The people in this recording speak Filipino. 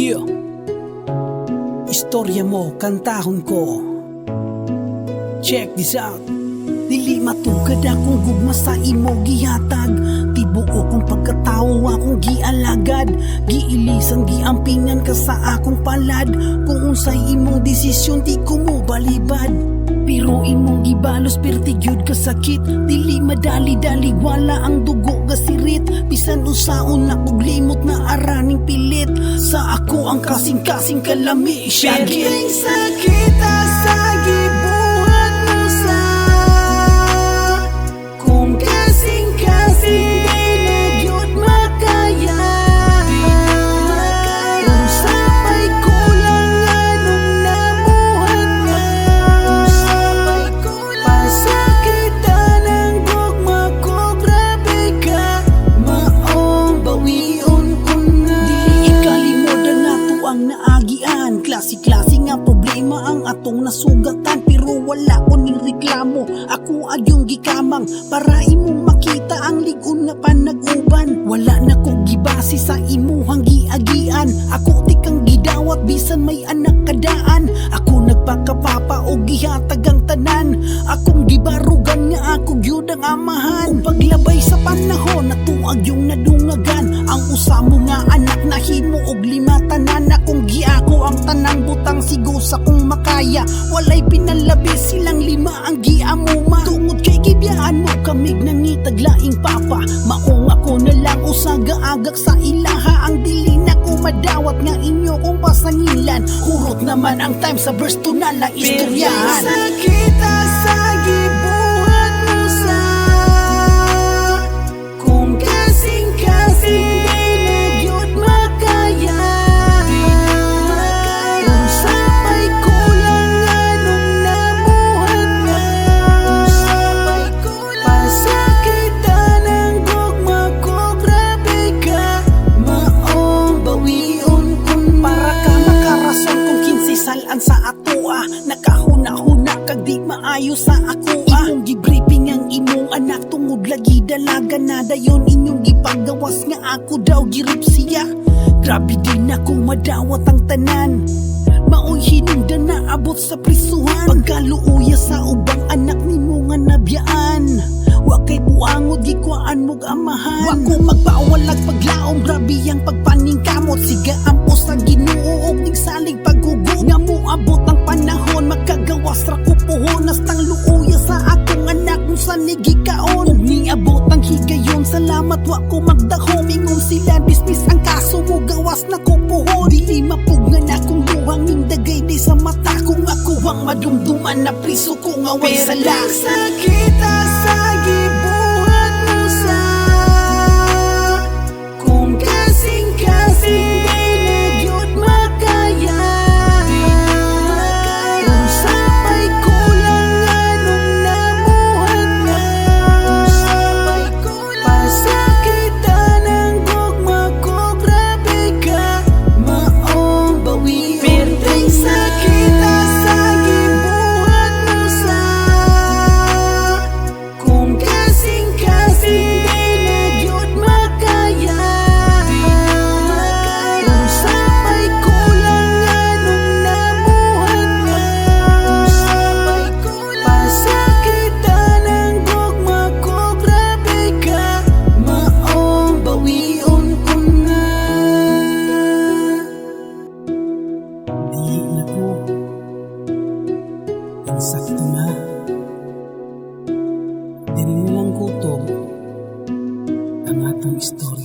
Yeah. Istorya mo, kantahon ko. Check this out. Dili matugad akong gugma sa imo gihatag. Tibuo kong pagkatao akong gialagad. Giilisan, giampingan ka sa akong palad. Kung unsay imong desisyon, di ko mo balibad. Pero imong gibalos, pertigyud ka sakit. Dili madali-dali, wala ang dugo gasirit. Bisan usaon na kog limot na araning pilit. Sa ako ang kasing-kasing kalami syagit. Perting sakit sa gibuhat mo sa kung kasing-kasing di na gyud makaya. Kung sapay kulang anong nabuhat na, pasakitan ang gugma ko, grabe ka, maong bawion ko na. Dili ikalimutan nato ang naagian. Klase-klase nga problema ang atong nasugatan. Pero wala ko ning reklamo. Ako adyong gikamang para imong makita ang ligon nga panag-uban. Wala na kong gibase sa imuhang giagian. Ako tikang gidawat bisan may anak kadaan. Ako nagpakapapa o gihatag ang tanan. Akong gibarugan nga ako gyud ang amahan. Kung paglabay sa panahon natuag yung nadungagan. Ang usa mo nga anak na himo og lima tanan. Akong giako ang tanang butang sigo sa kung makaya. Walay pinalabi silang lima ang giamuma. Tungod kay gibiyaan mo kamig nangitag laing papa. Maong ako na lang usaga-agak sa ilaha. Ang dili na ko madawat nga inyo kung pasangilan. Hurot naman ang time sa verse to na lang istoryahan. Perting sakit sa gibuhat mo sa kung kasing-kasing di na gyud makaya. Kung sapay kulang anong nabuhat na, pasakitan ang gugma ko, grabe ka, maong bawion ko na. Para ka makarason kung kinsisalan sa atoa. Nakahuna-huna kag di maayo sa ako. Imong gibriefing ang imong anak tungod lagi dalaga na dayon inyong gipagawas nga ako daw girip siya. Grabe din ako madawat ang tanan. Maoy hinungdan na abot sa prisuhan. Pagkaluuya sa ubang anak nimo nga nabiyaan. Wa kay buangod gikwaan mog amahan. Wa ko magpawalag paglaom, grabe ang pagpaningkamot. Siga ampo sa Ginoo og ning salig paghugo. Nga moabot ang panahon magkagawas ra ko puhon. Nastang luuya sa akong anak kung saan nigikaon. Ug niabot ang higayon, salamat wa ko magdahom. Ingon sila dismiss ang kaso mo, gawas na ko puhon. Dili mapugnan akong luhang ning dagay di sa mata. Kung ako ang madumduman na priso ko nga way sala. Perting sakit sa gibuhat mo sa kung kasing-kasing di na gyud makaya. Kung sapay kulang anong nabuhat na, pasakitan ang gugma ko, grabe ka, maong bawion. Perting sakit sa gibuhat mo sa kung kasing-kasing di na gyud makaya. Kung sapay kulang anong nabuhat na, pasakitan ang gugma ko, grabe ka, maong bawion ko na. Dili na ko insakto na. Dili na lang kutob ang atong istorya.